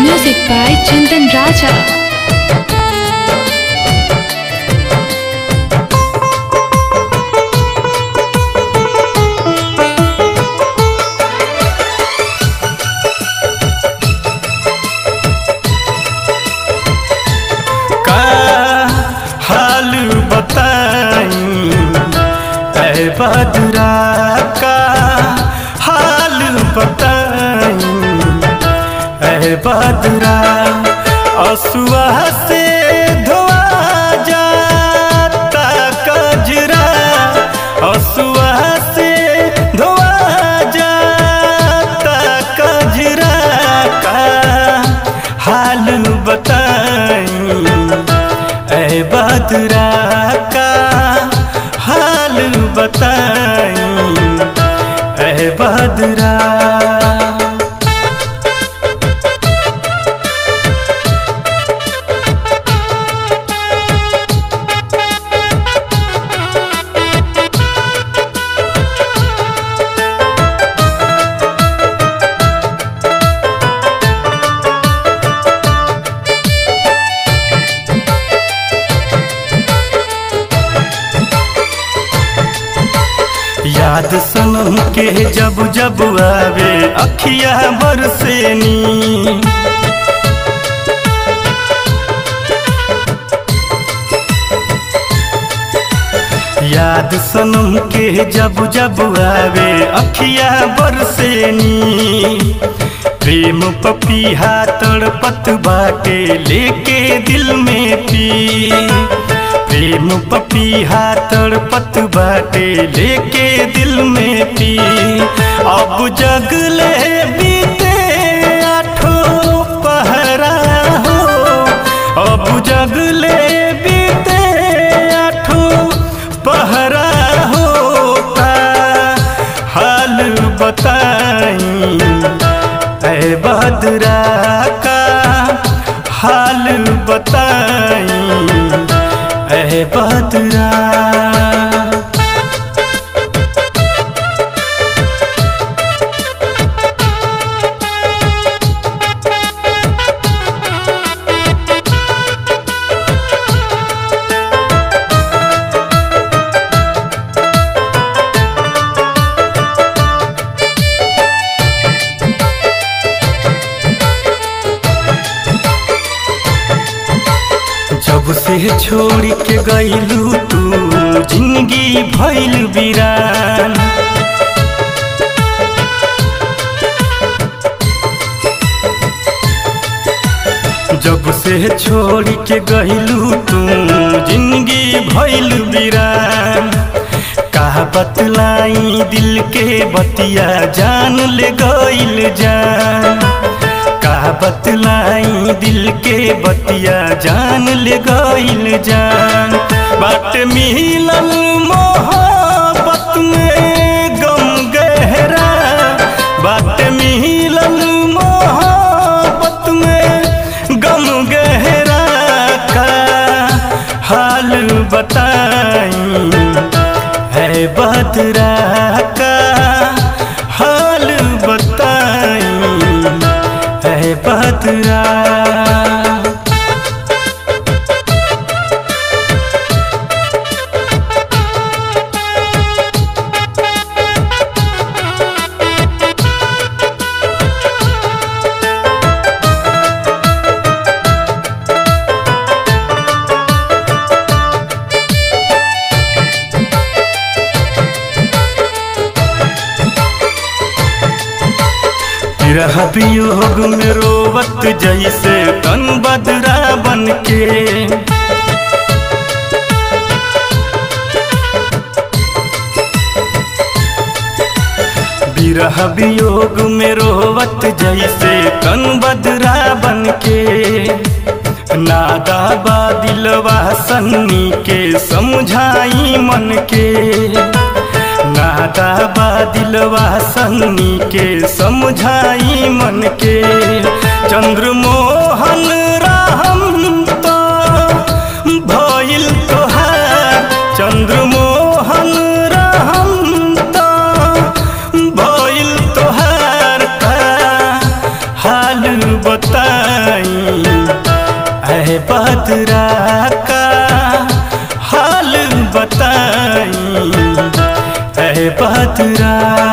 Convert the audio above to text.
Music by Chandan Raja. बदरा का हाल बताई ऐ बदरा असुआ से धोआ जाता कजरा असुआ से धोआ जाता कजरा का हाल बताई ऐ बदरा का हाल बताई ऐ बदरा। याद सनम के जब जब आवे अखिया बरसेनी याद सनम के जब जब आवे अखिया बरसेनी प्रेम पपीहा तड़पत बाटे लेके दिल में पी प्रेम पपीहा तड़पत बाटे लेके दिल में पी अब जगले बीते आठों पहरा हो अब जगले बीते आठों पहरा होता हाल बताई ऐ बदरा का हाल बताई ऐ बदरा। जब से छोड़ के गईलू तू जिंदगी भइल वीरान जब से छोड़ के गईलू तू जिंदगी भइल वीरान का बतलाई दिल के बतिया जान ले गईल जान का बतलाई दिल के बतिया जान ले गईल जान बाट मिलल मोहब्बत में गम गहरा बाट मिलल मोहब्बत में गम गहरा का हाल बताई है बदरा का हाल बताई ऐ बदरा। विरह वियोग में रोवत जैसे तन बदरा बनके विरह वियोग में रोवत जैसे तन बदरा बनके नादा बा दिलवा सन्नी के समझाई मन के नादा बा दिलवा सन्नी के समझाई मन के चंद्रमोहन राम तो भइल तोहार चंद्रमोहन राम तो भइल तोहार का हाल बता बदरा का हाल बताई, ऐ बदरा।